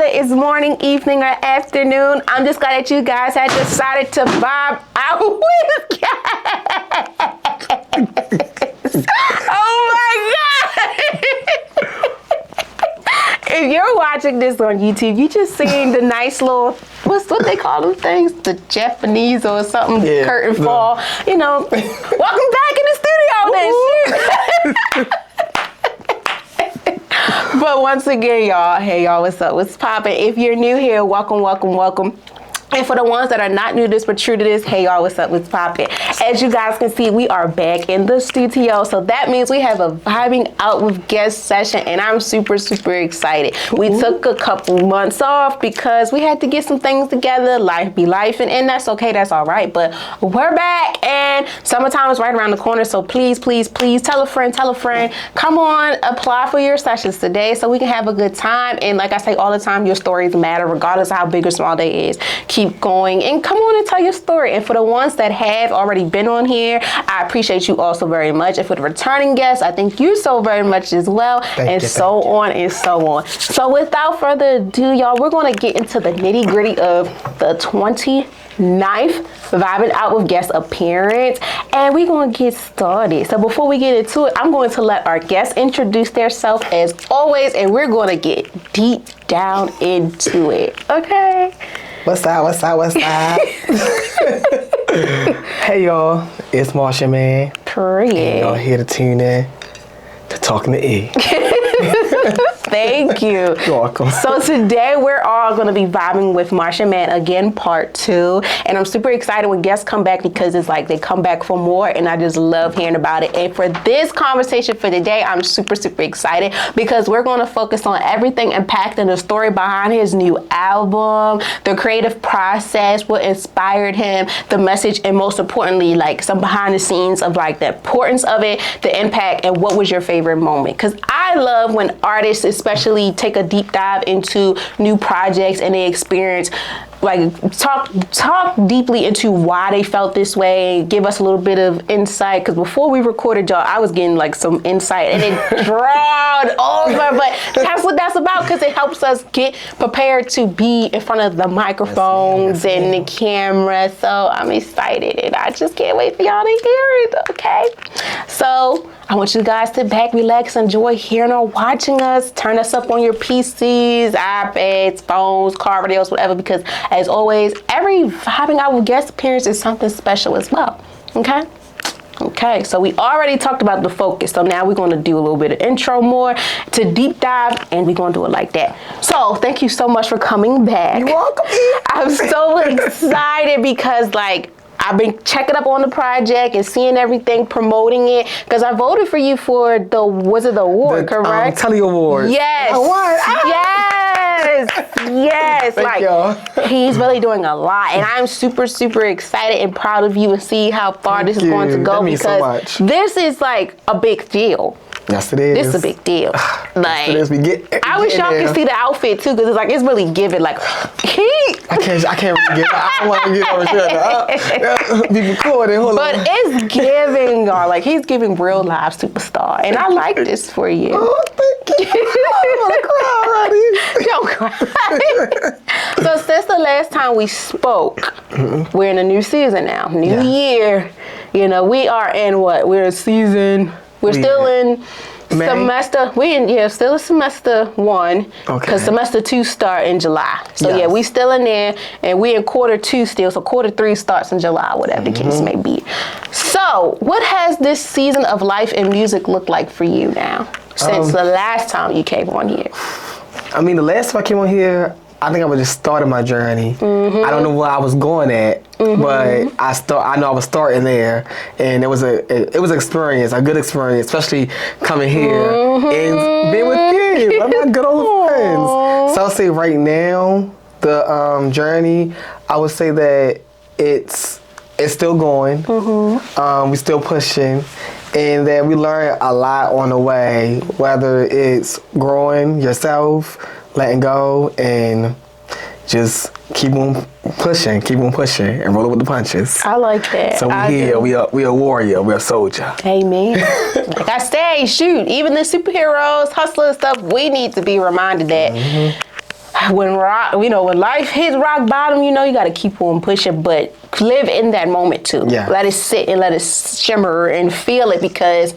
whether it's morning, evening, or afternoon. I'm just glad that you guys had decided to vibe out with guys. Oh my God! If you're watching this on YouTube, you just seen the nice little, what they call them things? The Japanese or something, curtain fall. You know, welcome back in the studio then. But once again, y'all, hey y'all, what's up? What's poppin'? If you're new here, welcome, welcome, welcome. And for the ones that are not new to this but true to this, hey y'all, what's up? What's poppin'? As you guys can see, we are back in the studio. So that means we have a vibing out with guest session, and I'm super, super excited. We took a couple months off because we had to get some things together. Life be life, and that's okay, that's all right. But we're back, and summertime is right around the corner. So please, please, please tell a friend, come on, apply for your sessions today so we can have a good time. And like I say all the time, your stories matter regardless of how big or small they is. Keep going and come on and tell your story. And for the ones that have already been on here, I appreciate you also very much. And for the returning guests, I thank you so very much as well. Thank you. So on. So without further ado, y'all, we're going to get into the nitty gritty of the 29th Vibing Out with Guest appearance, and we're going to get started. So before we get into it, I'm going to let our guests introduce themselves as always, and we're going to get deep down into it. Okay? What's up? Hey y'all, it's Martian Man. Period. And y'all here to tune in to Talking to E. Thank you. You're welcome. So today we're all going to be vibing with Martian Man again, part 2. And I'm super excited when guests come back because it's like they come back for more, and I just love hearing about it. And for this conversation for today, I'm super, super excited because we're going to focus on everything impacting the story behind his new album, the creative process, what inspired him, the message, and most importantly, like some behind the scenes of like the importance of it, the impact, and what was your favorite moment. Because I love when artists especially take a deep dive into new projects and they experience, like talk deeply into why they felt this way, give us a little bit of insight. Because before we recorded, y'all, I was getting like some insight and it drawn over, but that's what that's about, because it helps us get prepared to be in front of the microphones and the camera. So I'm excited and I just can't wait for y'all to hear it, okay? So I want you guys to sit back, relax, enjoy hearing or watching us. Turn us up on your PCs, iPads, phones, car radios, whatever, because as always, every Vibing Out with Guest appearance is something special as well, okay? Okay, so we already talked about the focus, so now we're going to do a little bit of intro more to deep dive, and we're going to do it like that. So thank you so much for coming back. You're welcome. I'm so excited because like I've been checking up on the project and seeing everything, promoting it, because I voted for you for the award, correct? Telly Award. Yes. Award. Yes. Thank y'all. He's really doing a lot, and I'm super, super excited and proud of you and see how far this is going to go, that means because so much. This is like a big deal. Yes, it is. This is a big deal. Like, yes, it is. I wish y'all could see the outfit too, because it's like it's really giving like heat. I can't really get. I don't want to get over here. Be recording. Hold but on. it's giving, y'all. Like he's giving real live superstar, and I like this for you. Oh, thank you. I'm gonna cry already. Don't cry. So since the last time we spoke, we're in a new season now. New year. You know, we are in what? We're in season. We're still in May? Semester. Still in semester 1. Okay. Because semester 2 start in July. So yeah, we still in there, and we're in quarter 2 still. So quarter 3 starts in July, whatever the case may be. So what has this season of life and music looked like for you now, since the last time you came on here? I mean, the last time I came on here, I think I was just starting my journey. I don't know where I was going at, but I know I was starting there, and it was an experience, a good experience, especially coming here and being with you, my good old friends. So I'll say right now, the journey, I would say that it's still going. We're still pushing. And that we learn a lot on the way, whether it's growing yourself, letting go, and just keep on pushing, and rolling with the punches. I like that. So we a warrior, we're a soldier. Amen. Like I say, shoot, even the superheroes, hustlers, stuff, we need to be reminded that when life hits rock bottom, you got to keep on pushing, but live in that moment too. Yeah. Let it sit and let it shimmer and feel it, because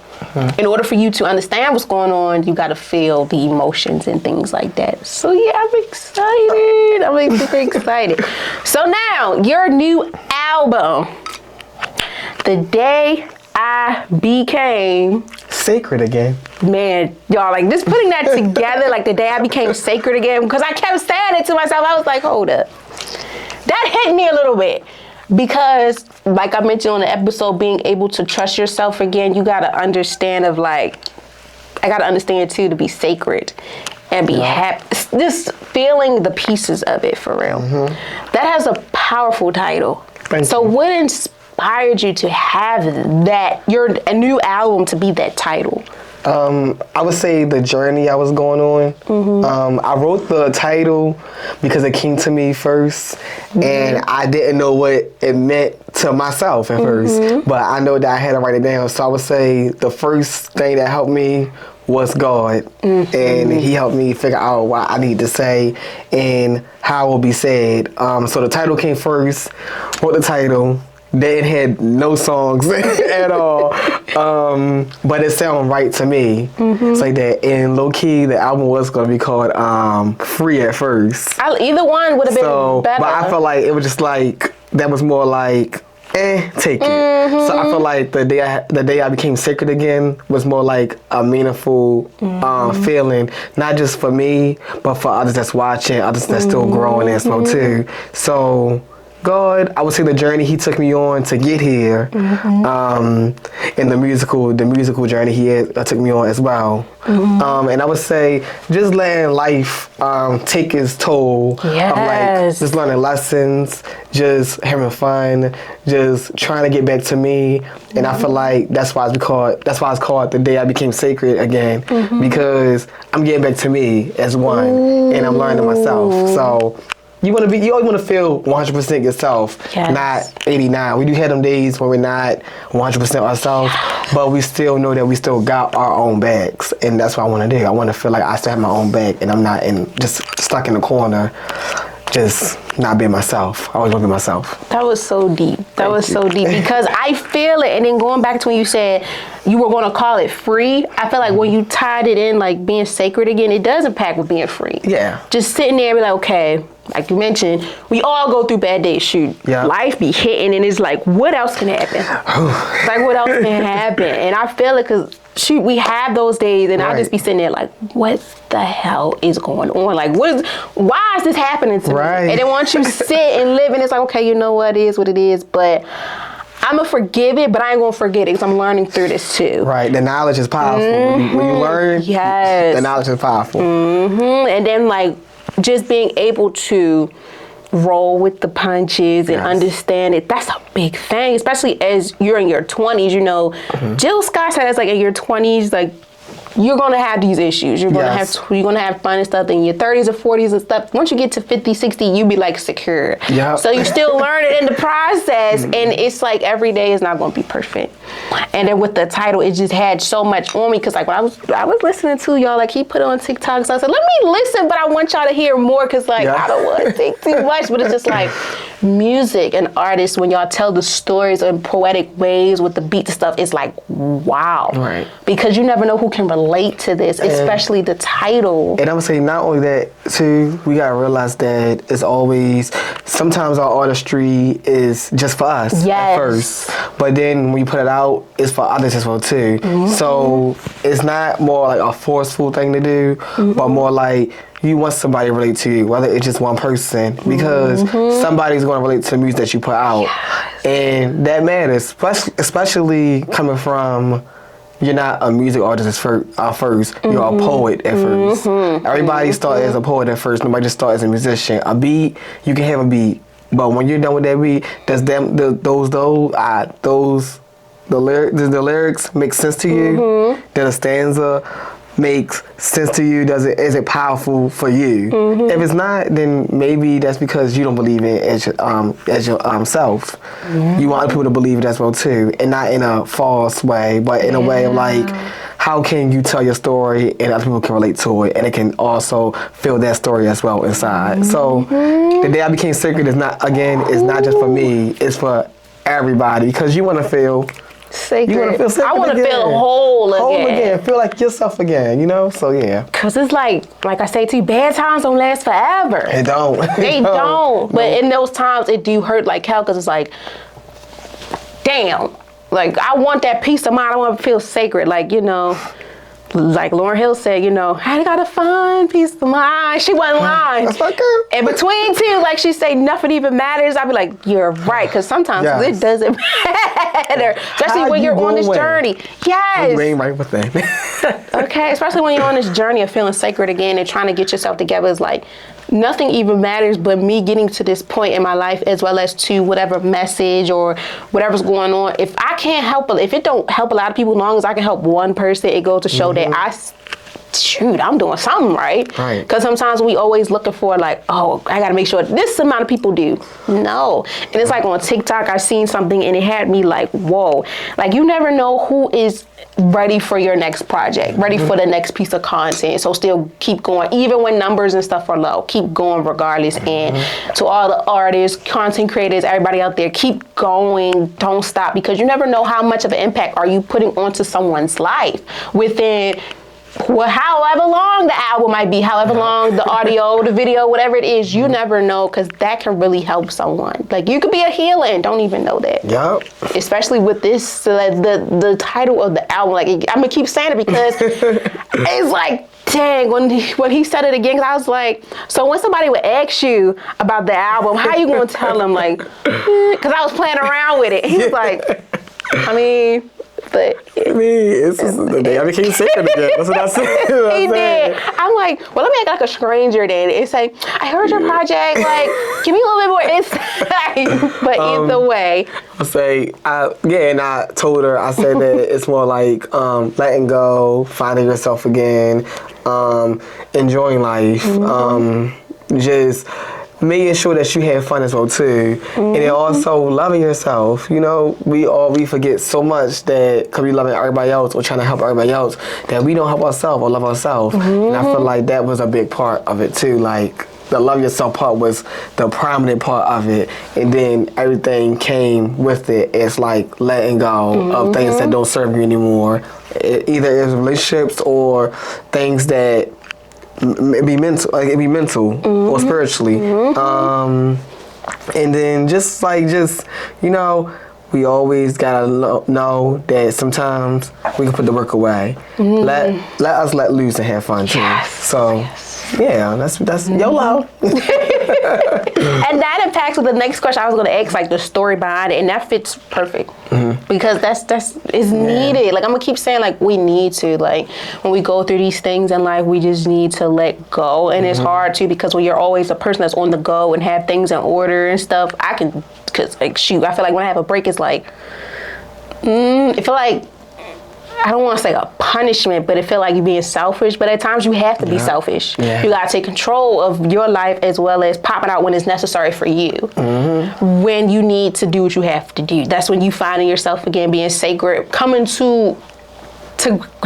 in order for you to understand what's going on, you got to feel the emotions and things like that. So yeah, I'm excited. I'm super excited. So now, your new album, The Day I Became Sacred Again. Man, y'all, like, just putting that together, like, The Day I Became Sacred Again, because I kept saying it to myself. I was like, hold up. That hit me a little bit, because, like I mentioned on the episode, being able to trust yourself again, you got to understand I got to understand, too, to be sacred and be happy. Just feeling the pieces of it, for real. That has a powerful title. Thank you. What inspired you to have a new album to be that title? I would say the journey I was going on. I wrote the title because it came to me first, and I didn't know what it meant to myself at first, but I know that I had to write it down. So I would say the first thing that helped me was God, and He helped me figure out what I need to say and how it will be said. So the title came first, wrote the title. They had no songs at all, but it sounded right to me. It's like that. And low key, the album was going to be called Free at first. Either one would have been better. But I felt like it was just like, that was more like, take it. So I feel like the day I became sacred again was more like a meaningful feeling, not just for me, but for others that's watching, others that's still growing as well too. So God, I would say the journey He took me on to get here, and the musical journey He took me on as well. And I would say just letting life take its toll of like just learning lessons, just having fun, just trying to get back to me. And I feel like that's why it's called The Day I Became Sacred Again, because I'm getting back to me as one, and I'm learning myself. So you always want to feel 100% yourself, not 89. We do have them days where we're not 100% ourselves, but we still know that we still got our own bags, and that's what I want to do. I want to feel like I still have my own bag, and I'm not just stuck in the corner, just not being myself. I always want to be myself. That was so deep. That was so deep, because I feel it. And then going back to when you said you were going to call it free, I feel like when you tied it in, like being sacred again, it does impact with being free. Yeah. Just sitting there and be like, okay, like you mentioned, we all go through bad days. Shoot, life be hitting, and it's like, what else can happen? Like, what else can happen? And I feel it, because shoot, we have those days, and I'll just be sitting there like, what the hell is going on? Like, why is this happening to me? And then once you sit and live, and it's like, okay, you know what, it is what it is, but I'm gonna forgive it, but I ain't gonna forget it, because I'm learning through this too. Right, the knowledge is powerful. When you learn, the knowledge is powerful. And then like, just being able to roll with the punches and understand it, that's a big thing, especially as you're in your 20s. Jill Scott said it's like in your 20s, like, you're gonna have these issues. You're gonna have fun and stuff in your 30s or 40s and stuff. Once you get to 50, 60, you be like secure. So you still learn it in the process, and it's like every day is not gonna be perfect. And then with the title, it just had so much on me, because like when I was listening to y'all, like he put it on TikTok, so I said, let me listen, but I want y'all to hear more, because like I don't want to think too much, but it's just like music and artists, when y'all tell the stories in poetic ways with the beat stuff, it's like, wow. Because you never know who can relate to this, especially the title. And I would say not only that too, we gotta realize that it's always, sometimes our artistry is just for us at first, but then when you put it out, it's for others as well too. So it's not more like a forceful thing to do, but more like you want somebody to relate to you, whether it's just one person, because somebody's going to relate to the music that you put out. And that matters, especially coming from, you're not a music artist first, you're a poet at first. Everybody starts as a poet at first, nobody just starts as a musician. A beat, you can have a beat, but when you're done with that beat, does the lyrics make sense to you? Does a stanza makes sense to you? Is it powerful for you? If it's not, then maybe that's because you don't believe it as your self. You want other people to believe it as well too, and not in a false way, but in a way of like, how can you tell your story and other people can relate to it, and it can also feel that story as well inside. So the day I became sacred is not just for me, it's for everybody, because you want to feel sacred. You want to feel sacred. I want to feel whole again. Feel like yourself again, you know? So yeah. Cause it's like I say to you, bad times don't last forever. They don't. They don't. But in those times, it do hurt like hell, cause it's like, damn. Like, I want that peace of mind. I want to feel sacred. Like, you know, like Lauryn Hill said, you know, I gotta find peace of mind. She wasn't lying. That's my girl. In between two, like she say, nothing even matters. I'd be like, you're right, because sometimes it doesn't matter, especially when you're on this journey. Yes. You ain't right with that. Okay, especially when you're on this journey of feeling sacred again and trying to get yourself together. It's like nothing even matters but me getting to this point in my life, as well as to whatever message or whatever's going on. If I can't help it, if it don't help a lot of people, as long as I can help one person, it goes to show that I'm doing something right. Right. Because sometimes we always looking for like, oh, I got to make sure this amount of people do. No. And it's like on TikTok, I seen something and it had me like, whoa. Like, you never know who is ready for your next project, ready for the next piece of content. So still keep going, even when numbers and stuff are low. Keep going regardless. And to all the artists, content creators, everybody out there, keep going. Don't stop, because you never know how much of an impact are you putting onto someone's life within however long the album might be, however long the audio, the video, whatever it is. You never know, because that can really help someone. Like, you could be a healer and don't even know that. Yep. Especially with this, the title of the album. Like, I'm gonna keep saying it because it's like, dang, when he said it again, 'cause I was like, so when somebody would ask you about the album, how you gonna tell them? Like, because I was playing around with it. He was like, I mean, but it's just the day I became sacred again. That's what I said. He did. I'm like, well, let me act like a stranger then and say, I heard your project. Like, give me a little bit more insight. But either way, I say, and I told her, I said that it's more like letting go, finding yourself again, enjoying life, just making sure that you have fun as well too, and then also loving yourself. You know, we forget so much that because we loving everybody else or trying to help everybody else, that we don't help ourselves or love ourselves. And I feel like that was a big part of it too. Like, the love yourself part was the prominent part of it, and then everything came with it. It's like letting go of things that don't serve you anymore. Either it's relationships or things that it be mental, or spiritually, and then just you know, we always gotta know that sometimes we can put the work away. Let us let loose and have fun too. So yeah, that's YOLO. And that impacts with the next question I was going to ask, like the story behind it, and that fits perfect because that's is needed. Like, I'm gonna keep saying, like, we need to, like, when we go through these things in life, we just need to let go. And it's hard too, because when you're always a person that's on the go and have things in order and stuff, because like, shoot, I feel like when I have a break, it's like, I feel like, I don't want to say a punishment, but it feel like you're being selfish. But at times you have to be selfish. Yeah. You got to take control of your life, as well as popping out when it's necessary for you. When you need to do what you have to do. That's when you finding yourself again, being sacred, coming to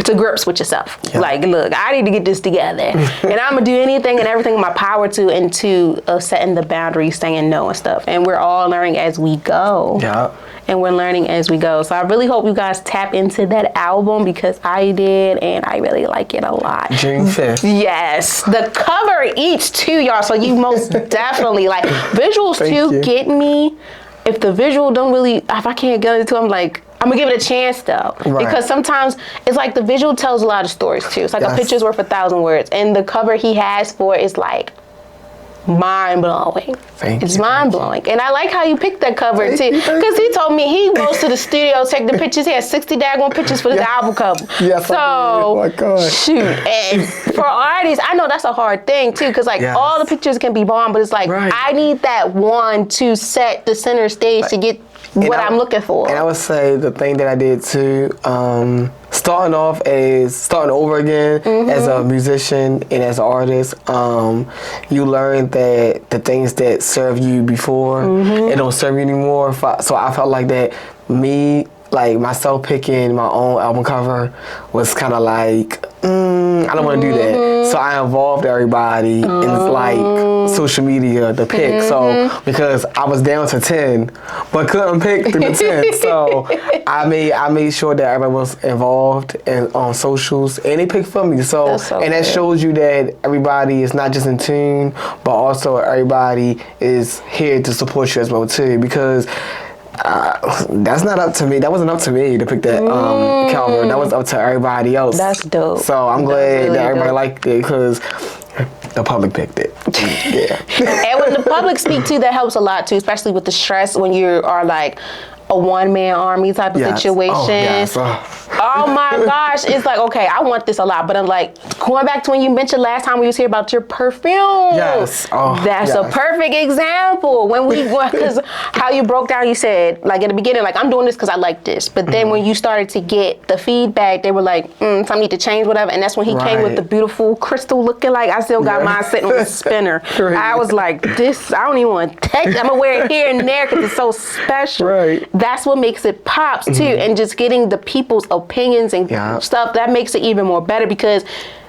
grips with yourself. Like, look, I need to get this together. And I'm going to do anything and everything in my power to, into setting the boundaries, saying no and stuff. And we're all learning as we go. Yeah. And we're learning as we go. So I really hope you guys tap into that album, because I did, and I really like it a lot. June 5th. Yes. The cover each too, y'all. So you most definitely, like, visuals too get me. If the visual don't really, if I can't get into it, I'm like, I'm gonna give it a chance though. Right. Because sometimes it's like the visual tells a lot of stories too. It's like a picture's worth 1,000 words. And the cover he has for it is like mind-blowing. It's mind-blowing. And I like how you picked that cover too, because he told me he goes to the studio, take the pictures. He has 60 daggone pictures for this album cover. So, oh my God. Shoot. And for artists, I know that's a hard thing too, because like all the pictures can be bomb, but it's like, I need that one to set the center stage to get what I'm looking for. And I would say the thing that I did too, starting over again as a musician and as an artist, you learn that the things that serve you before, it don't serve you anymore. So I felt like that like myself picking my own album cover was kind of like, I don't want to do that. So I involved everybody in like social media to pick. So because I was down to 10, but couldn't pick through the 10. So I made sure that everybody was involved and on socials, and they picked for me. So and that shows you that everybody is not just in tune, but also everybody is here to support you as well too. Because that's not up to me. That wasn't up to me to pick that cover. That was up to everybody else. That's dope. So I'm glad that everybody liked it because the public picked it. Yeah. And when the public speak too, that helps a lot too, especially with the stress when you are like a one-man army type of situation. Oh, yes. Oh my gosh, it's like, okay, I want this a lot, but I'm like, going back to when you mentioned last time we was here about your perfume. Yes. Oh, that's a perfect example. When we, because how you broke down, you said, like at the beginning, like, I'm doing this because I like this. But then when you started to get the feedback, they were like, I need to change whatever. And that's when he came with the beautiful crystal looking like, I still got mine sitting on the spinner. I was like, this, I don't even want to take it. I'm going to wear it here and there because it's so special. That's what makes it pops too. And just getting the people's opinions and stuff, that makes it even more better because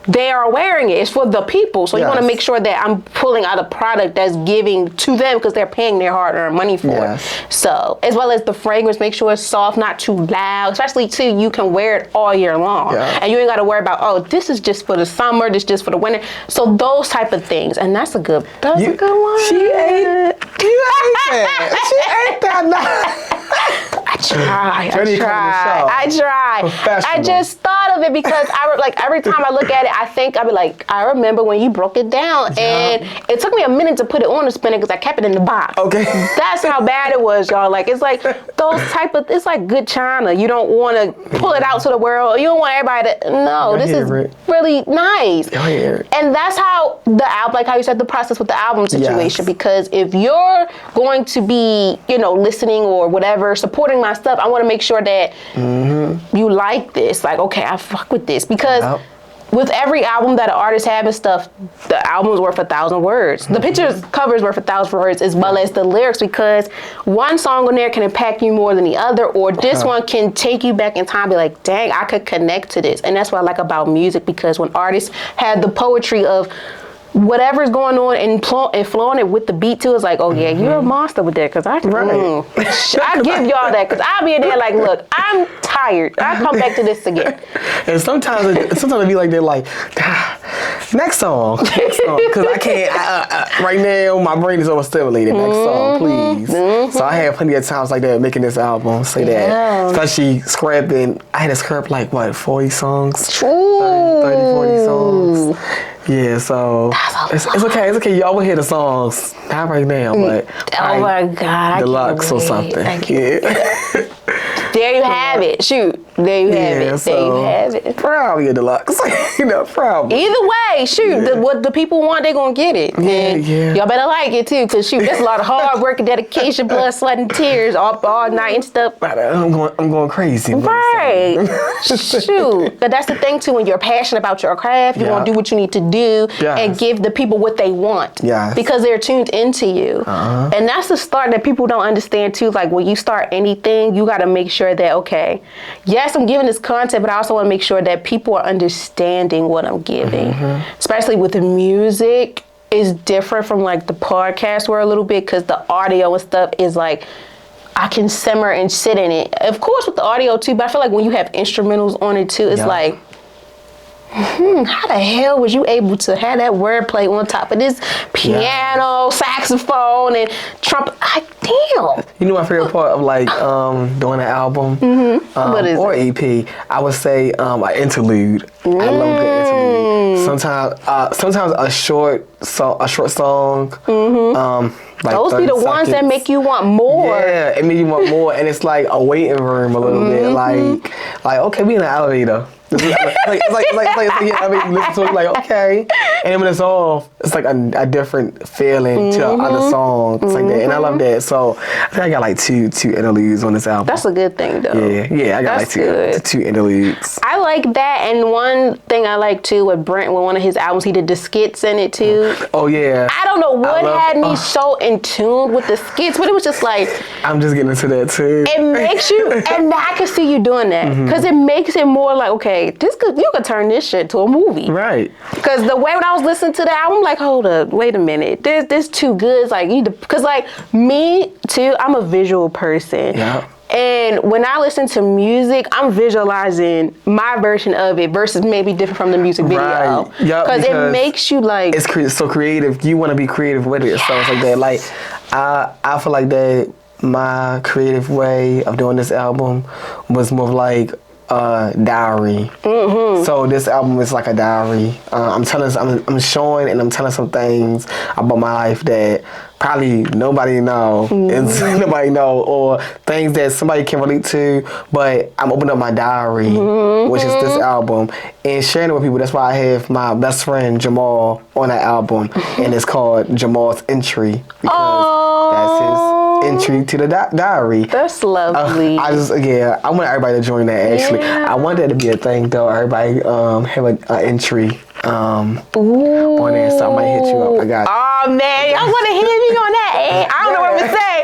they are wearing it. It's for the people. So you want to make sure that I'm pulling out a product that's giving to them because they're paying their hard-earned money for it. So, as well as the fragrance, make sure it's soft, not too loud. Especially, too, you can wear it all year long. And you ain't got to worry about, oh, this is just for the summer, this is just for the winter. So, those type of things. And that's a good one. You ate that. She ate that. I try. I just thought of it because every time I look at it, I be like, I remember when you broke it down, and it took me a minute to put it on the spinner because I kept it in the box. That's how bad it was, y'all. Like, it's like those type of, it's like good china. You don't want to pull it out to the world. You don't want everybody to, no, this is really nice. And that's how the album, like how you said, the process with the album situation, because if you're going to be, listening or whatever, supporting my stuff, I want to make sure that you like this. Like, okay, I fuck with this. Because with every album that an artist have and stuff, the album's worth 1,000 words. The pictures, covers worth 1,000 words, as well as the lyrics, because one song on there can impact you more than the other, or this one can take you back in time and be like, dang, I could connect to this. And that's what I like about music, because when artists have the poetry of whatever's going on and flowing it with the beat too, is like, oh yeah, you're a monster with that, because I give y'all that, because I'll be in there like, look, I'm tired, I'll come back to this again. And sometimes it be like, they're like, next song, because I can't, right now my brain is overstimulated, next song, please. So I had plenty of times like that making this album, say that, especially scrapping, I had to scrap like, what, 40 songs? 30, 40 songs. Yeah, so it's okay. Y'all will hear the songs, not right now, but oh my God, deluxe or something. There you have it. Shoot. There you have it. There you have it. Probably a deluxe. Probably. Either way, shoot. What the people want, they're going to get it. And y'all better like it too, because shoot, that's a lot of hard work and dedication, blood, sweat, and tears all night and stuff. I'm going crazy. Right. Shoot. But that's the thing too, when you're passionate about your craft, you want to do what you need to do and give the people what they want. Because they're tuned into you. And that's the start that people don't understand too. Like, when you start anything, you got to make sure that, okay, yes, I'm giving this content, but I also want to make sure that people are understanding what I'm giving. Especially with the music, is different from like the podcast world a little bit, because the audio and stuff is like, I can simmer and sit in it. Of course with the audio too, but I feel like when you have instrumentals on it too, it's like, how the hell was you able to have that wordplay on top of this piano, saxophone, and trumpet? Damn. You know my favorite part of like doing an album or EP? I would say an interlude. I love good interlude. Sometimes a short song. Like those be the ones that make you want more. Yeah, it makes you want more, and it's like a waiting room a little bit. Like okay, we in an elevator. It's like I mean, listen to it like, okay, and then when it's off, it's like a different feeling to the other songs like that, and I love that. So I think I got like two interludes on this album. That's a good thing though. Yeah, I got like two interludes. I like that, and one thing I like too with Brent, with one of his albums, he did the skits in it too. Oh yeah. I don't know what had me so in tune with the skits, but it was just like, I'm just getting into that too. it makes you, and I can see you doing that because it makes it more like, okay, you could turn this shit to a movie, Right. Because the way when I was listening to the album, I'm like, hold up, wait a minute, this too good. It's like because like me too, I'm a visual person. Yeah. And when I listen to music, I'm visualizing my version of it versus maybe different from the music video. Right. Yep, because it makes you like... It's so creative. You want to be creative with it. So it's like that. Like, I feel like that my creative way of doing this album was more like a diary. So this album is like a diary. I'm showing and I'm telling some things about my life that probably nobody know, and nobody know, or things that somebody can relate to. But I'm opening up my diary, which is this album, and sharing it with people. That's why I have my best friend Jamal on that album, and it's called Jamal's Entry because that's his entry to the diary. That's lovely. I want everybody to join that. Actually, I want that to be a thing though. Everybody have an entry on there, so I might hit you up. I got you. Oh man, y'all want to hit me on that? I don't know what to say,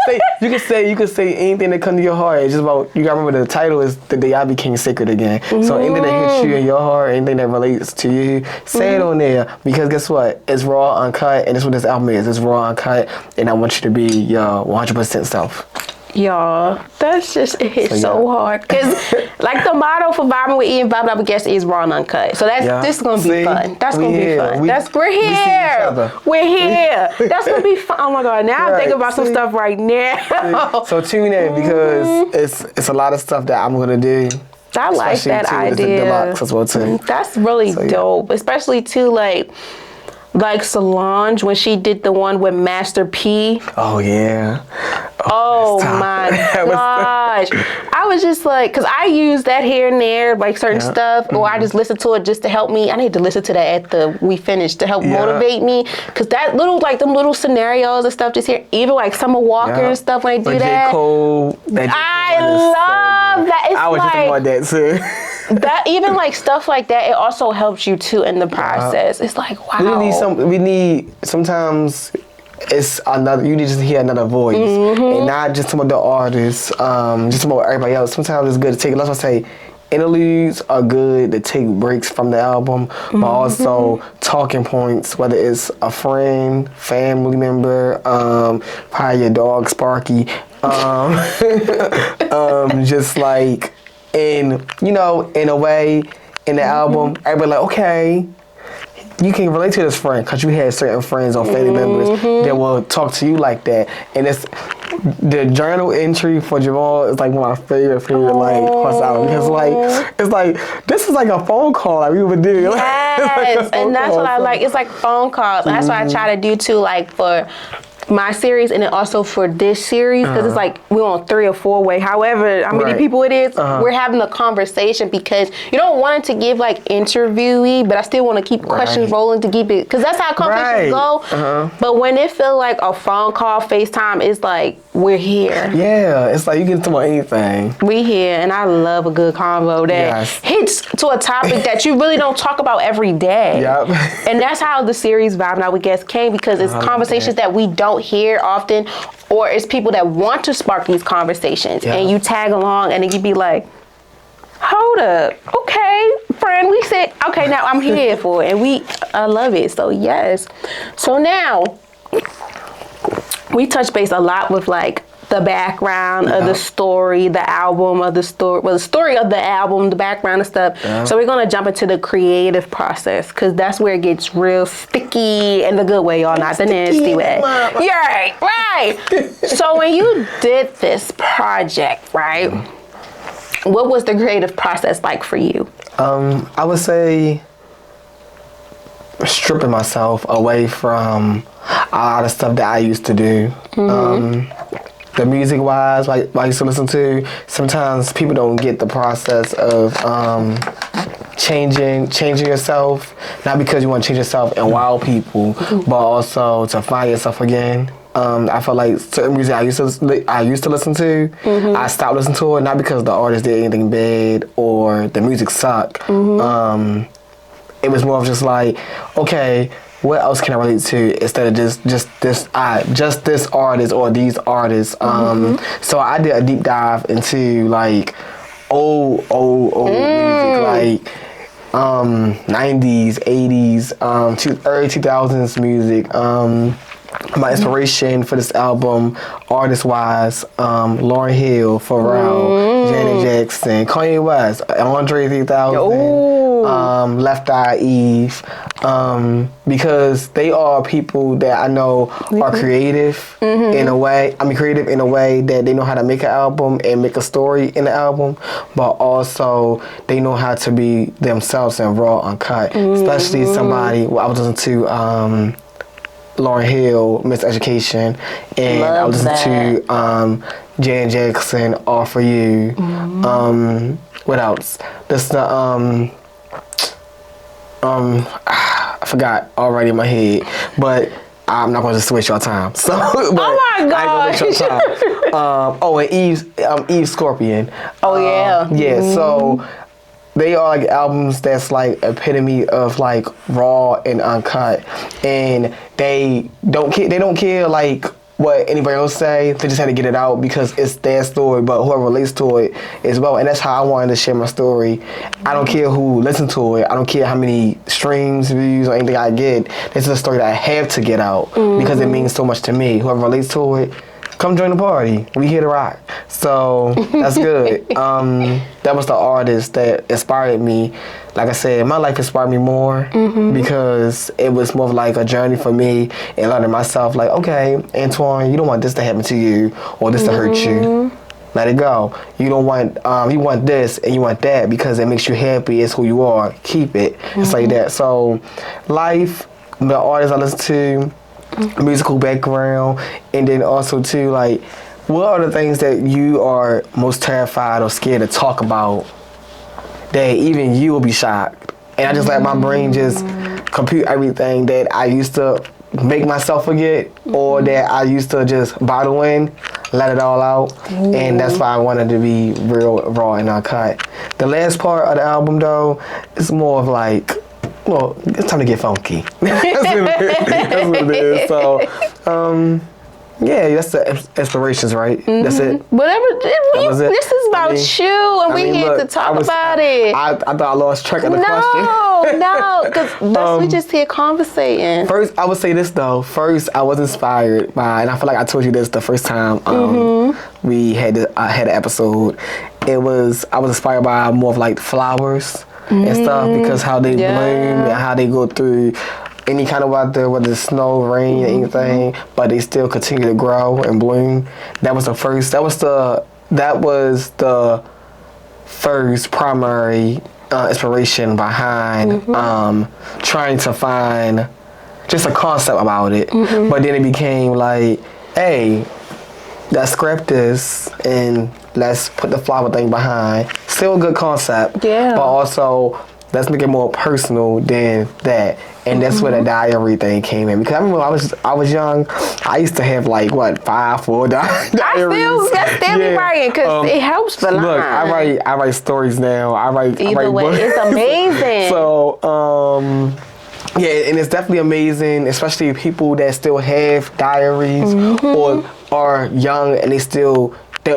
but you can say anything that comes to your heart. It's just about, you gotta remember the title is The Day I Became Sacred Again. So anything that hits you in your heart, anything that relates to you, say it on there, because guess what? It's raw, uncut, and that's what this album is. It's raw, uncut, and I want you to be your 100% self. Y'all, that's just, it hits so hard. Because, like, the motto for Vibing with E and Vibing Up with Guests is raw and uncut. So this is going to be fun. That's going to be fun. We're here. We're here. That's going to be fun. Oh, my God. Now I'm thinking about some stuff right now. So tune in, because it's a lot of stuff that I'm going to do. I like that idea. Deluxe as well, too. That's really dope. Especially, too, like Solange, when she did the one with Master P. Oh, yeah. Oh my gosh. I was just like, because I use that here and there, like certain stuff, or I just listen to it just to help me. I need to listen to that we finished to help motivate me. Because that little, like them little scenarios and stuff just here, even like Summer Walker and stuff when they do that. J. Cole, I love that. It's I was just about that too. That even like stuff like that, it also helps you too in the process. It's like, wow. We need sometimes it's another, you need to hear another voice, and not just some of the artists, just about everybody else. Sometimes it's good to take, let's just say, interludes are good to take breaks from the album, but also talking points, whether it's a friend, family member, probably your dog Sparky, just like in a way in the album, everybody like, okay, you can relate to this friend because you had certain friends or family members that will talk to you like that. And it's the journal entry for Jamal is like one of my favorite like parts out, because it's like this is like a phone call like we would do. Yes, and that's what I like. It's like phone calls. And that's what I try to do too, like for my series and then also for this series, because it's like we're on 3 or 4 way, however how many people it is, we're having a conversation, because you don't want it to give like interviewee, but I still want to keep questions rolling to keep it, because that's how conversations go. But when it feels like a phone call, FaceTime, it's like we're here. Yeah, it's like you can talk about anything. We here, and I love a good convo that hits to a topic that you really don't talk about every day. And that's how the series Vibe Now with Guests came, because it's conversations that we don't hear often, or it's people that want to spark these conversations, and you tag along, and then you be like, hold up, okay, friend, we said, okay, now I'm here for it, and I love it. So yes, so now we touch base a lot with like the background of the story, the album of the story, well, the story of the album, the background and stuff. So we're gonna jump into the creative process, because that's where it gets real sticky in the good way, y'all, not the nasty way. You're right. So when you did this project, right, what was the creative process like for you? I would say stripping myself away from a lot of stuff that I used to do. The music wise, like I used to listen to, sometimes people don't get the process of changing yourself, not because you want to change yourself and wow people, but also to find yourself again. I felt like certain music I used to listen to, I stopped listening to it, not because the artist did anything bad or the music sucked. It was more of just like, okay, what else can I relate to instead of just this artist or these artists. So I did a deep dive into like old music, like 90s, 80s, early 2000s music. My inspiration for this album, artist-wise, Lauryn Hill, Pharrell, Janet Jackson, Kanye West, Andre 3000, Left Eye Eve, because they are people that I know are creative in a way. I mean, creative in a way that they know how to make an album and make a story in the album, but also they know how to be themselves and raw, uncut. Especially somebody, I was listening to Lauryn Hill, Miseducation, and I was listening to Janet Jackson, All For You. What else? This the I forgot already in my head, but I'm not going to just waste your time. So, but oh my gosh! I ain't gonna waste your time. And Eve Scorpion. Oh yeah. Yeah. So they are like albums that's like epitome of like raw and uncut, and they don't care. They don't care like what anybody else say. They just had to get it out because it's their story, but whoever relates to it as well. And that's how I wanted to share my story. I don't care who listens to it. I don't care how many streams, views, or anything I get. This is a story that I have to get out because it means so much to me. Whoever relates to it, come join the party. We here to rock. So that's good. That was the artist that inspired me. Like I said, my life inspired me more because it was more of like a journey for me and learning myself. Like, okay, Antoine, you don't want this to happen to you or this to hurt you. Let it go. You don't want, you want this and you want that because it makes you happy. It's who you are. Keep it. It's like that. So, life, the artists I listen to, musical background, and then also too, like, what are the things that you are most terrified or scared to talk about that even you will be shocked? And I just let my brain just compute everything that I used to make myself forget or that I used to just bottle in, let it all out. And that's why I wanted to be real, raw, and uncut. The last part of the album though is more of like, well, it's time to get funky. That's what it is. So, yeah, that's the inspirations, right? That's it. Whatever. This is about you, and we're here to talk about it. I thought I lost track of the question. No, because we just here conversating. First, I would say this though. First, I was inspired by, and I feel like I told you this the first time we had an episode. I was inspired by more of like flowers and stuff because how they bloom and how they go through any kind of weather, whether it's snow, rain, anything, but they still continue to grow and bloom. That was the first. That was the first primary inspiration behind trying to find just a concept about it. But then it became like, hey, let's scrap this and let's put the flower thing behind. Still a good concept, but also let's make it more personal than that. And that's where the diary thing came in. Because I remember when I was young, I used to have like, 5, 4 diaries. I still be writing because it helps the line. Look, I write stories now. I write way, books. it's amazing. So, yeah, and it's definitely amazing, especially people that still have diaries or are young and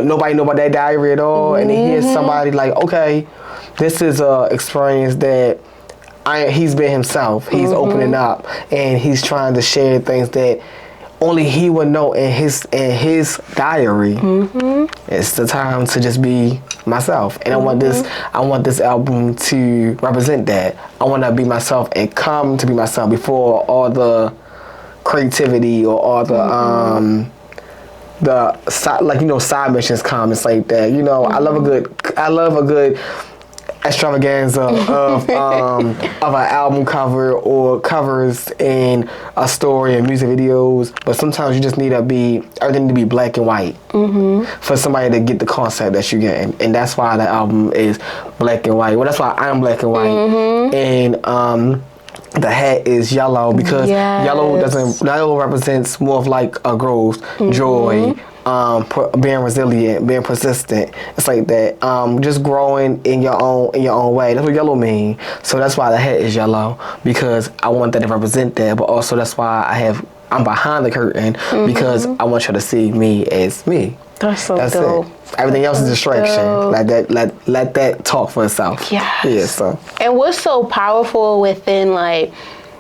nobody know about that diary at all. And they hear somebody like, okay, this is a experience that he's been himself. He's opening up and he's trying to share things that only he would know in his diary. It's the time to just be myself, and I want this album to represent that. I want to be myself and come to be myself before all the creativity or all the side missions come. It's like that. I love a good extravaganza of an album cover or covers in a story and music videos, but sometimes you just need everything to be black and white for somebody to get the concept that you're getting, and that's why the album is black and white. Well, that's why I'm black and white, and the hat is yellow because yellow represents more of like a growth, joy, being resilient, being persistent. It's like that. Just growing in your own way. That's what yellow mean. So that's why the hat is yellow, because I want that to represent that. But also that's why I'm behind the curtain, because I want you to see me as me. That's so dope. It. Everything else is distraction. Let that talk for itself. Yeah. So. And what's so powerful within like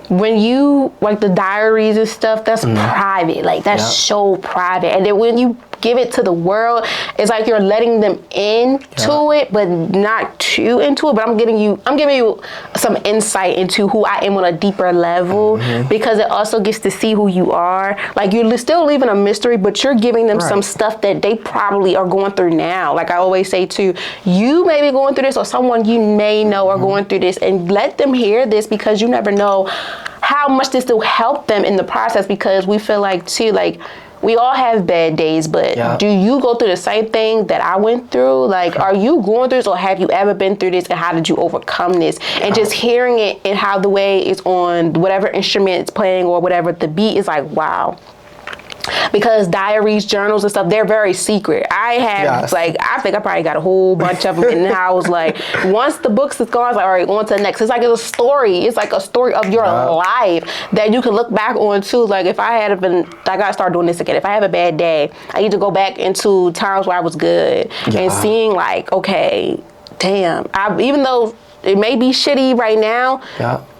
when you like the diaries and stuff, that's private. Like that's so private. And then when you give it to the world, it's like you're letting them into it, but not too into it. But I'm giving you some insight into who I am on a deeper level, because it also gets to see who you are. Like you're still leaving a mystery, but you're giving them some stuff that they probably are going through now. Like I always say too, you may be going through this, or someone you may know are going through this, and let them hear this, because you never know how much this will help them in the process. Because we feel like too, like we all have bad days, but do you go through the same thing that I went through? Like, are you going through this, or have you ever been through this, and how did you overcome this? And just hearing it and how the way it's on whatever instrument it's playing or whatever the beat is, like, wow. Because diaries, journals and stuff, they're very secret. I have I think I probably got a whole bunch of them in the house. Like once the books is gone, it's like, all right, on to the next. It's like it's a story. It's like a story of your life that you can look back on too. Like if I had been, I gotta start doing this again. If I have a bad day, I need to go back into times where I was good and seeing like, okay, damn. Even though it may be shitty right now,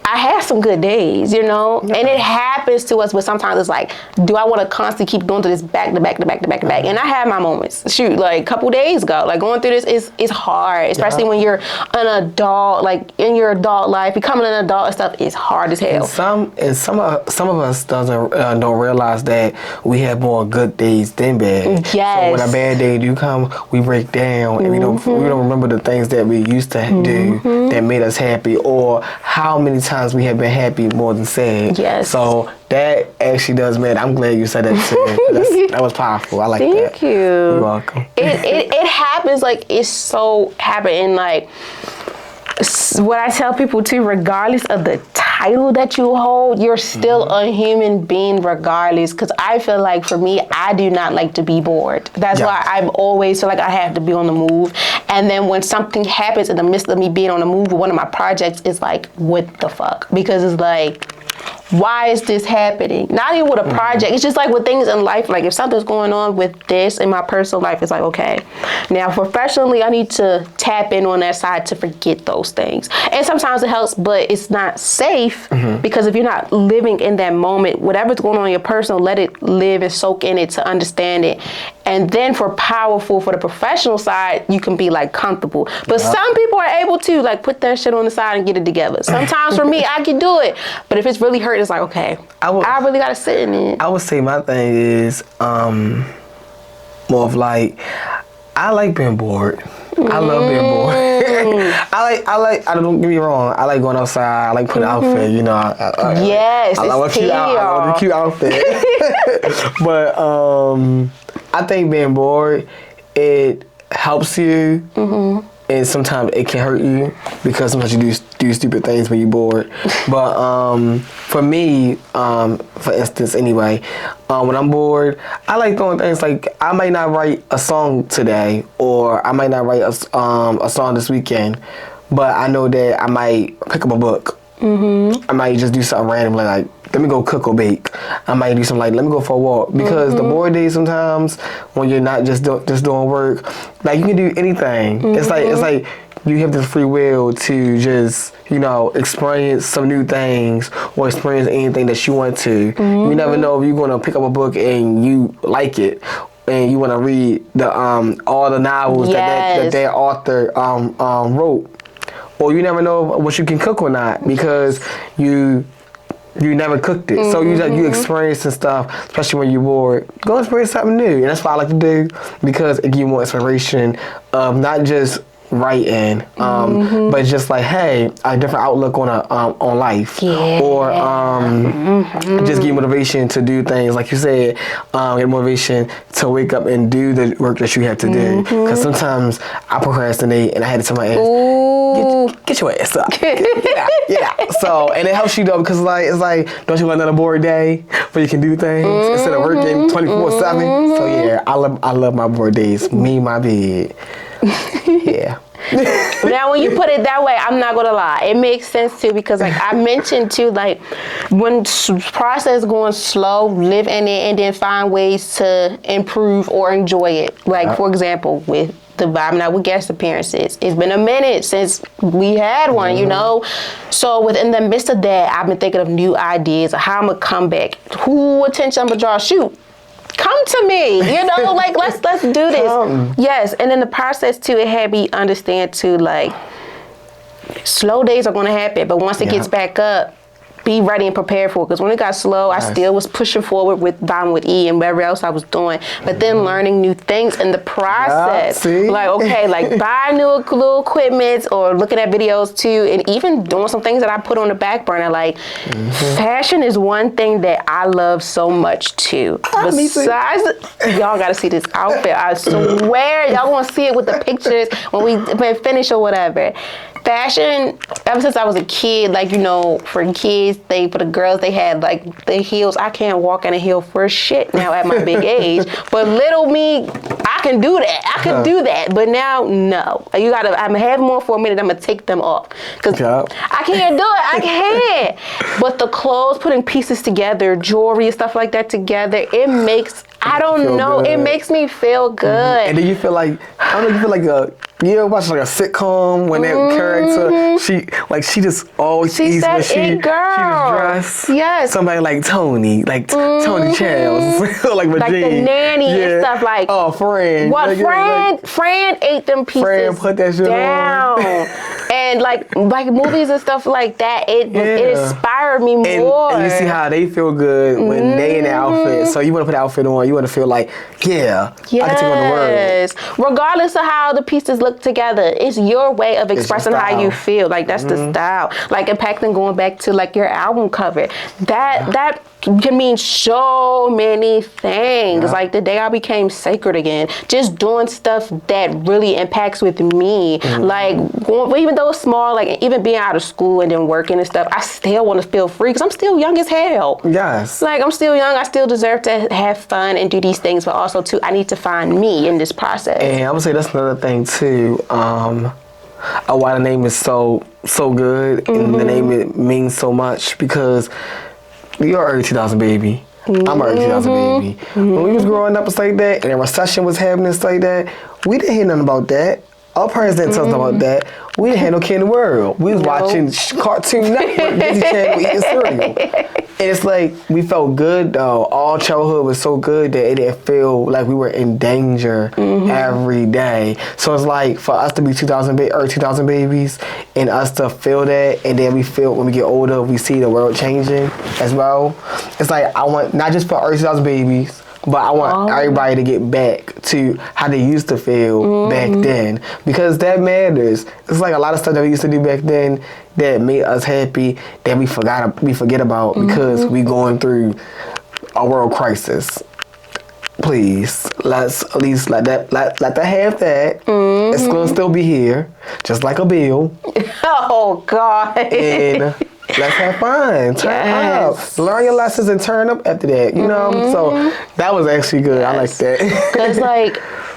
I had some good days, you know, and it happens to us, but sometimes it's like, do I want to constantly keep going through this back to back? And I had my moments. Shoot, like a couple days ago, like going through this is hard, especially when you're an adult, like in your adult life, becoming an adult and stuff is hard as hell. And some of us don't realize that we have more good days than bad. Yes. So when a bad day do come, we break down and we don't remember the things that we used to do that made us happy, or how many times we have been happy more than sad. Yes. So that actually does matter. I'm glad you said that too. That was powerful. I like that. Thank you. You're welcome. It happens, like it's so happening. Like what I tell people too, regardless of the title that you hold, you're still a human being regardless. Because I feel like for me, I do not like to be bored. That's why I always feel like I have to be on the move. And then when something happens in the midst of me being on the move with one of my projects, it's like, what the fuck? Because it's like, why is this happening? Not even with a project. It's just like with things in life. Like if something's going on with this in my personal life, it's like, okay. Now professionally, I need to tap in on that side to forget those things. And sometimes it helps, but it's not safe because if you're not living in that moment, whatever's going on in your personal, let it live and soak in it to understand it. And then for the professional side, you can be like comfortable. But some people are able to like put that shit on the side and get it together. Sometimes for me, I can do it. But if it's really hurt, it's like, okay, I really got to sit in it. I would say my thing is more of like, I like being bored. I love being bored. I don't get me wrong. I like going outside. I like putting outfit. You know. Yes, I love a cute outfit. But I think being bored, it helps you, and sometimes it can hurt you because sometimes you do stupid things when you're bored. But for me, for instance, anyway, when I'm bored, I like doing things like I might not write a song today, or I might not write a song this weekend, but I know that I might pick up a book. I might just do something random like let me go cook or bake. I might do something like let me go for a walk, because the bored days sometimes when you're not just doing work, like you can do anything. It's like you have this free will to just, you know, experience some new things or experience anything that you want to. You never know if you're gonna pick up a book and you like it, and you want to read the all the novels that that author wrote. Or you never know what you can cook or not because you never cooked it. So you experiencing stuff, especially when you're bored. Go experience something new. And that's what I like to do, because it gives you more inspiration of not just writing, but just like, hey, a different outlook on life, or just get motivation to do things like you said, get motivation to wake up and do the work that you have to do. Because sometimes I procrastinate and I had to tell my ass, get your ass up, get out. So, and it helps you though, because it's like, don't you want another bored day where you can do things instead of working 24/7? So yeah, I love my bored days. Me, my bed. Yeah. Now, when you put it that way, I'm not gonna lie, it makes sense too, because like I mentioned too, like when process going slow, live in it and then find ways to improve or enjoy it. Like for example, with the vibing out with guest appearances, it's been a minute since we had one, you know. So within the midst of that, I've been thinking of new ideas of how I'm gonna come back, who attention I'm gonna draw. Shoot, come to me, you know, like let's do this. Yes, and in the process too, it had me understand too, like slow days are gonna happen, but once it gets back up, be ready and prepared for it. Because when it got slow, I still was pushing forward with Vibing with E and whatever else I was doing, but then learning new things in the process. Like, okay, like buy new little equipment or looking at videos too, and even doing some things that I put on the back burner. Like fashion is one thing that I love so much too. Besides, y'all gotta see this outfit. I swear, y'all wanna see it with the pictures when we finish or whatever. Fashion, ever since I was a kid, like, you know, for kids, for the girls, they had like the heels. I can't walk in a heel for shit now at my big age. But little me, I can do that. I can do that. But now, no. I'm having more for a minute. I'm going to take them off. Because I can't do it. I can't. But the clothes, putting pieces together, jewelry and stuff like that together, it makes, I don't know, it makes me feel good. And then you feel like, I don't know, you feel like you ever watch like a sitcom when that character, she just always eats when she was dressed. Yes. Somebody like Tony, Tony Charles, like the nanny and stuff like. Oh, Fran. What Fran ate them pieces. Fran put that shit down. And like movies and stuff like that, it inspired me more. And you see how they feel good when they in the outfit. So you want to put the outfit on, you want to feel like, I can take on the world. Regardless of how the pieces look together, it's your way of expressing how you feel. Like that's the style. Like impacting, going back to like your album cover. That can mean so many things. Like the day I became sacred again, just doing stuff that really impacts with me. Like even though it's small, like even being out of school and then working and stuff, I still want to feel free because I'm still young as hell. Yes. Like I'm still young. I still deserve to have fun and do these things, but also too, I need to find me in this process. And I would say that's another thing too. Why the name is so good and the name it means so much, because you're early 2000 baby. I'm early 2000 baby. When we was growing up, it's like that, and a recession was happening, it's like that. We didn't hear nothing about that. Our parents didn't tell us about that. We didn't have no care in the world. We was watching Cartoon Network, Disney Channel, eating cereal. And it's like, we felt good though. All childhood was so good that it didn't feel like we were in danger every day. So it's like, for us to be 2000 babies, and us to feel that, and then we feel when we get older, we see the world changing as well. It's like, I want, not just for early 2000 babies, but I want everybody to get back to how they used to feel back then, because that matters. It's like a lot of stuff that we used to do back then that made us happy that we forget about because we going through a world crisis. Please, let's at least let that have that. It's gonna still be here, just like a bill. Oh God. And let's have fun. Turn up. Learn your lessons and turn up after that. You know? So that was actually good. I like that. Cause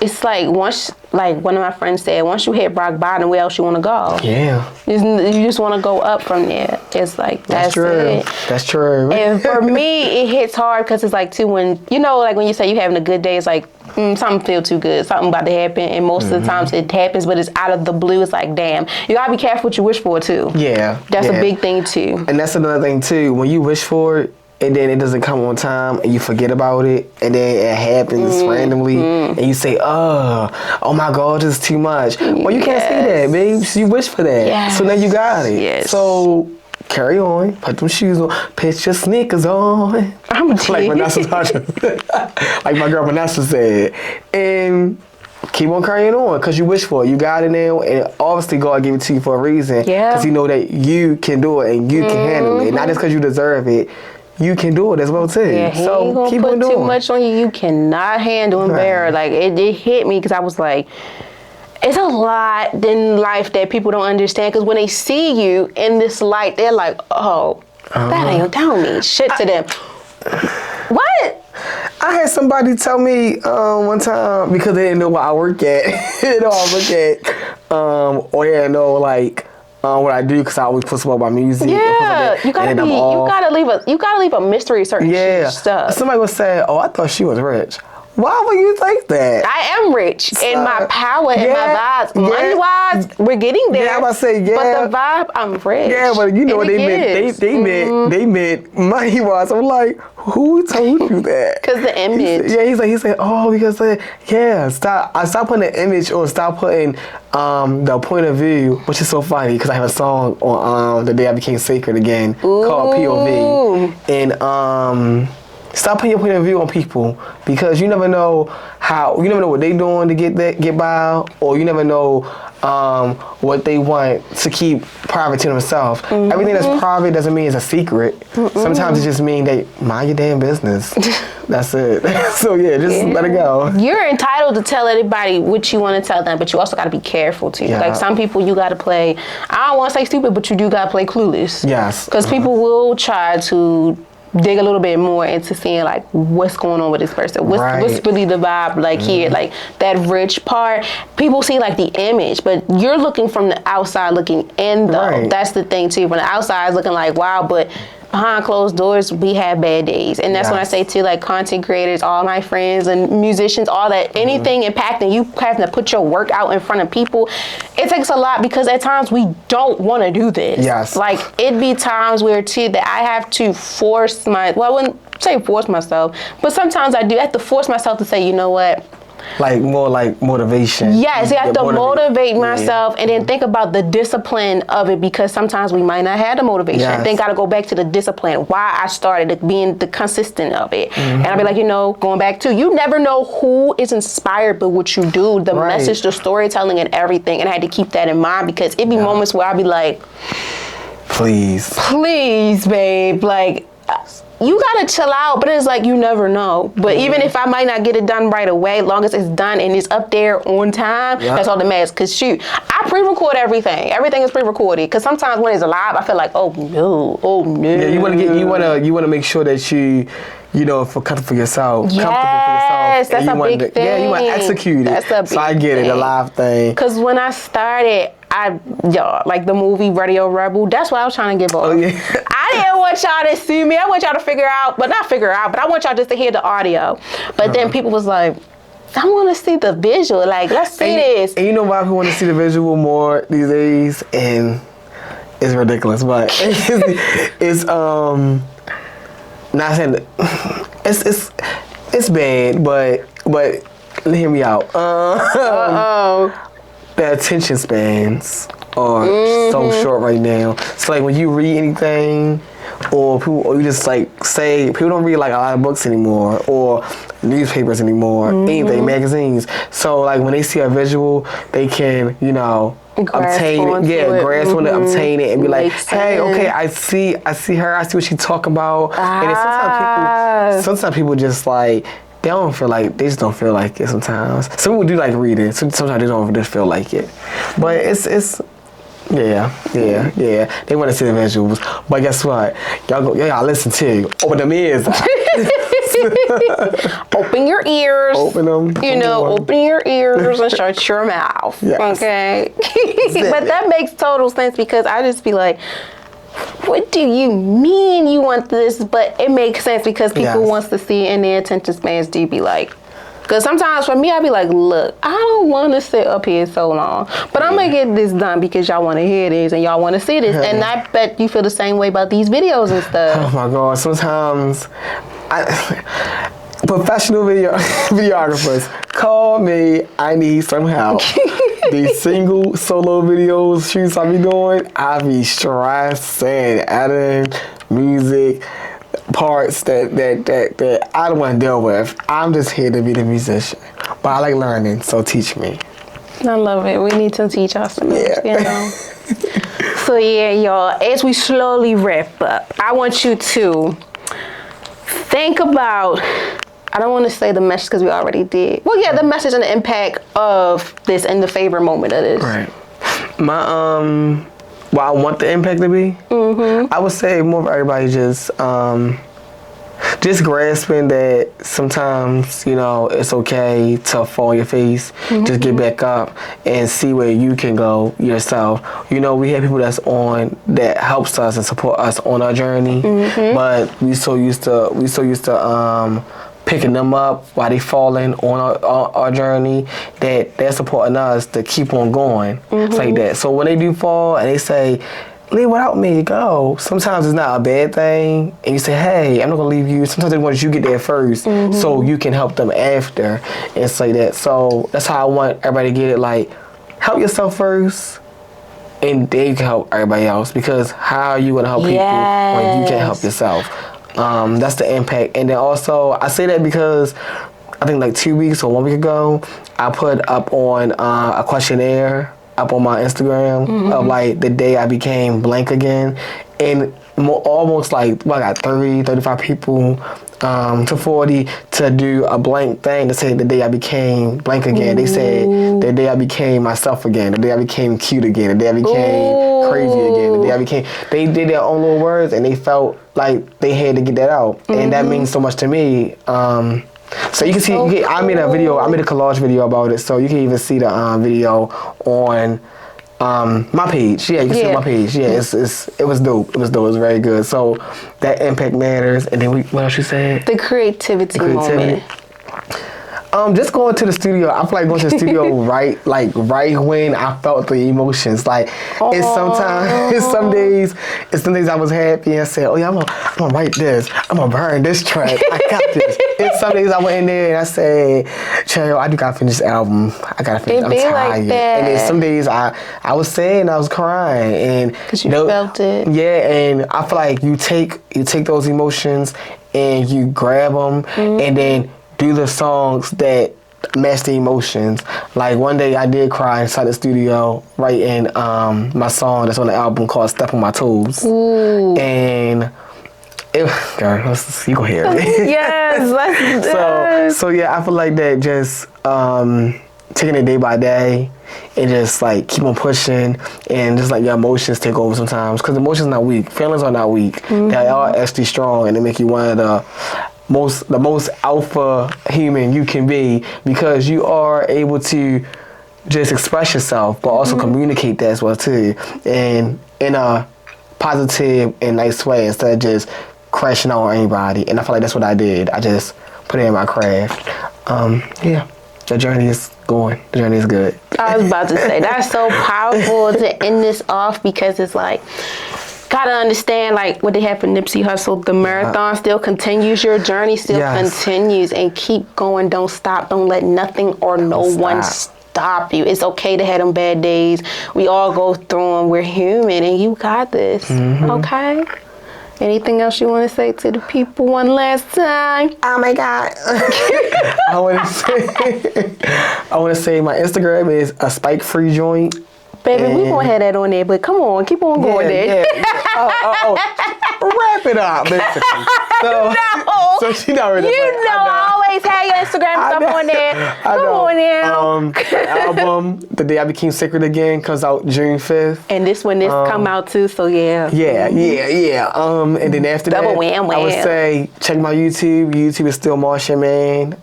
it's like once, like one of my friends said, once you hit rock bottom, where else you want to go? Yeah. You just want to go up from there. It's like that's true. it. That's true. And for me, it hits hard because it's like too, when you know, like when you say you having a good day, it's like something feel too good, something about to happen, and most of the times it happens, but it's out of the blue. It's like, damn, you gotta be careful what you wish for too. Yeah. That's a big thing too. And that's another thing too. When you wish for it, and then it doesn't come on time, and you forget about it, and then it happens randomly, and you say, oh my God, this is too much. Well, you can't say that, babe. You wish for that. So now you got it. Yes. So carry on, put them shoes on, put your sneakers on. I'm like Vanessa like my girl Vanessa said. And keep on carrying on because you wish for it. You got it now, and obviously God gave it to you for a reason. Yeah. Because He know that you can do it and you can handle it. Not just because you deserve it. You can do it as well too. Yeah, he so ain't gonna keep put on doing. too much on you. You cannot handle and bear. Like it hit me because I was like, it's a lot in life that people don't understand. Because when they see you in this light, they're like, oh, that don't mean shit to them. What? I had somebody tell me one time because they didn't know where I work at. They didn't know where I work at. Or they didn't know like what I do because I always post about my music. Yeah, Like you gotta leave a mystery certain stuff. Somebody would say, "Oh, I thought she was rich." Why would you think that? I am rich in my power and my vibes. Money wise, we're getting there. Yeah, I'm about to say, But the vibe, I'm rich. Yeah, but you know what they meant. They meant money wise. I'm like, who told you that? Because the image. He said, oh, because stop putting the image or stop putting the point of view, which is so funny because I have a song on the day I became sacred again called POV. And stop putting your point of view on people because you never know what they doing to get by, or you never know what they want to keep private to themselves. Everything that's private doesn't mean it's a secret. Sometimes it just means they mind your damn business. That's it. So just let it go. You're entitled to tell everybody what you want to tell them, but you also got to be careful too. Yeah. Like some people, you got to play. I don't want to say stupid, but you do got to play clueless. Yes. Because people will try to dig a little bit more into seeing like what's going on with this person, what's really the vibe like here, like that rich part. People see like the image, but you're looking from the outside looking in though. That's the thing too. From the outside, it's looking like wow, but behind closed doors, we have bad days. And that's when I say to like content creators, all my friends and musicians, all that, anything impacting you, having to put your work out in front of people, it takes a lot because at times we don't want to do this. Yes. Like it be times where too that I have to force I wouldn't say force myself, but sometimes I do have to force myself to say, you know what? Like more like motivation. Yes, I have to motivate myself and then think about the discipline of it because sometimes we might not have the motivation. Then got to go back to the discipline, why I started being the consistent of it. And I'll be like, going back to, you never know who is inspired by what you do, the message, the storytelling and everything. And I had to keep that in mind because it'd be moments where I'd be like, please, babe, like, you gotta chill out, but it's like you never know. But even if I might not get it done right away, long as it's done and it's up there on time, that's all that matters. Cause shoot, I pre-record everything. Everything is pre-recorded. Cause sometimes when it's live, I feel like, oh no. Yeah, you wanna make sure that you comfortable for yourself. Yes, that's a big thing. Yeah, you want to execute it. That's a big so I get it, the live thing. Cause when I started, like the movie Radio Rebel, that's what I was trying to give off. Oh, yeah. I didn't want y'all to see me. I want y'all to but I want y'all just to hear the audio. But then people was like, I want to see the visual. Like, let's see this. And you know why people want to see the visual more these days? And it's ridiculous, but it's not saying that it's bad, but hear me out. The attention spans are so short right now. So like when you read anything, or you just like say people don't read like a lot of books anymore, or newspapers anymore, anything, magazines. So like when they see a visual, they can obtain it, grasp on it, obtain it, and be like, hey, okay, I see her, I see what she's talking about. And sometimes people just like, they just don't feel like it sometimes. Some people do like reading, sometimes they don't just feel like it. But it's yeah. They want to see the visuals. But guess what? Y'all listen to. Open them ears. Open your ears. Open them. Open your ears and shut your mouth. Yes. Okay? But that makes total sense because I just be like, what do you mean you want this? But it makes sense because people wants to see it and their attention spans do be like, because sometimes for me, I be like, look, I don't want to sit up here so long, but I'm going to get this done because y'all want to hear this and y'all want to see this. And I bet you feel the same way about these videos and stuff. Oh my God. Sometimes professional videographers call me. I need some help. These single solo videos, shoots I be doing, I be stressing, editing, music. parts that I don't want to deal with. I'm just here to be the musician. But I like learning, so teach me. I love it. We need to teach us some, Yeah. you know. So yeah, y'all, as we slowly wrap up, I want you to think about, I don't want to say the message because we already did. Well, yeah, the message and the impact of this and the favorite moment of this. Right. My what I want the impact to be, I would say more of everybody just grasping that sometimes, you know, it's okay to fall on your face. Just get back up and see where you can go yourself. You know, we have people that helps us and support us on our journey, but we so used to picking them up while they falling on our journey, that they're supporting us to keep on going. It's like that. So when they do fall and they say, leave without me, go. Sometimes it's not a bad thing, and you say, hey, I'm not gonna leave you. Sometimes they want you to get there first, so you can help them after, and it's like that. So that's how I want everybody to get it. Like, help yourself first, and then you can help everybody else. Because how are you gonna help people when you can't help yourself? That's the impact. And then also, I say that because I think like 2 weeks or 1 week ago, I put up on a questionnaire up on my Instagram of like the day I became blank again, and almost like I got 30, 35 people to 40 to do a blank thing to say the day I became blank again. They said the day I became myself again, the day I became cute again, the day I became crazy again, the day I became. They did their own little words, and they felt like they had to get that out, and that means so much to me. So you can see, I made a collage video about it, so you can even see the video on my page. Yeah, you can see it on my page. Yeah, it was dope. It was very good. So that impact matters. And then what else you said? The creativity moment. Just going to the studio. I feel like going to the studio right when I felt the emotions. Like it's some days I was happy and said, oh yeah, I'm gonna write this. I'm gonna burn this track. I got this. And some days I went in there and I said, Cheryl, I do gotta finish this album. I gotta finish. I'm tired. Like that. And then some days I was sad and I was crying, and because you felt it. Yeah, and I feel like you take those emotions and you grab them and then do the songs that match the emotions. Like one day I did cry inside the studio writing my song that's on the album called Step on My Toes. Ooh. And girl, you gonna hear it. Yes, so yeah, I feel like that just taking it day by day and just like keep on pushing, and just like your emotions take over sometimes, because emotions are not weak, feelings are not weak. They are actually strong, and they make you one of the most alpha human you can be, because you are able to just express yourself, but also communicate that as well too, and in a positive and nice way, instead of just crashing out on anybody. And I feel like that's what I did. I just put it in my craft. Yeah, the journey is going. The journey is good. I was about to say, that's so powerful to end this off, because it's like, gotta understand, like what they have for Nipsey Hussle, the marathon still continues, your journey still continues, and keep going. Don't stop. Don't let nothing or no one stop you. It's okay to have them bad days. We all go through them. We're human, and you got this. Okay? Anything else you want to say to the people one last time? Oh my God. I want to say my Instagram is a spike free joint. Baby, we gonna have that on there, but come on, keep on going there. Wrap it up, basically. So she already. I always have your Instagram stuff on there. Come on now. The album, The Day I Became Sacred Again, comes out June 5th. And this come out too, so yeah. Yeah. And then after Double that, wham. I would say check my YouTube. YouTube is still Martian Man.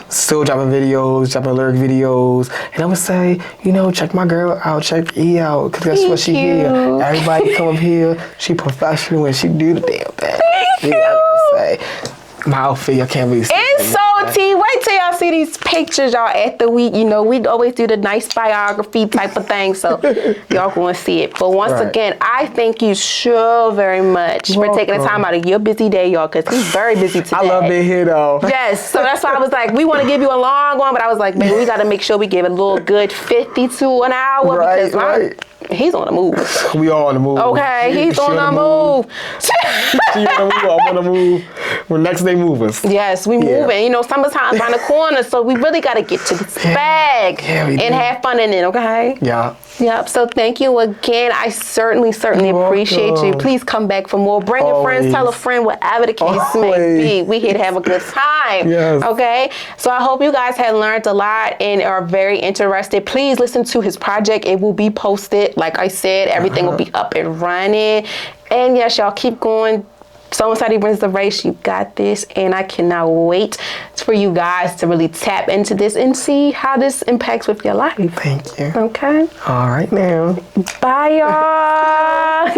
Still dropping videos, dropping lyric videos. And I would say, check my girl out, check E out, because that's what she here. Everybody come up here. She professional and she do the damn thing. Thank you. My outfit, y'all can't really see. It's so tea. Wait till y'all see these pictures, y'all, at the week. We always do the nice biography type of thing, so y'all gonna see it. But once again, I thank you so very much for taking the time out of your busy day, y'all, because he's very busy today. I love being here, though. Yes, so that's why I was like, we want to give you a long one, but I was like, maybe we got to make sure we give it a little good 52 an hour, because He's on the move. We all on the move. Okay, he's on the move. She on the move. I'm on the move. When next day movers. Yes, we moving. You know, summertime's around the corner, so we really got to get to this bag and have fun in it, okay? Yeah. Yep. So thank you again. I certainly appreciate you. Please come back for more. Bring your friends, tell a friend, whatever the case may be. We here to have a good time. Yes. Okay. So I hope you guys have learned a lot and are very interested. Please listen to his project. It will be posted. Like I said, everything will be up and running. And yes, y'all keep going. Someone said he wins the race. You got this. And I cannot wait for you guys to really tap into this and see how this impacts with your life. Thank you. Okay. All right now. Bye, y'all.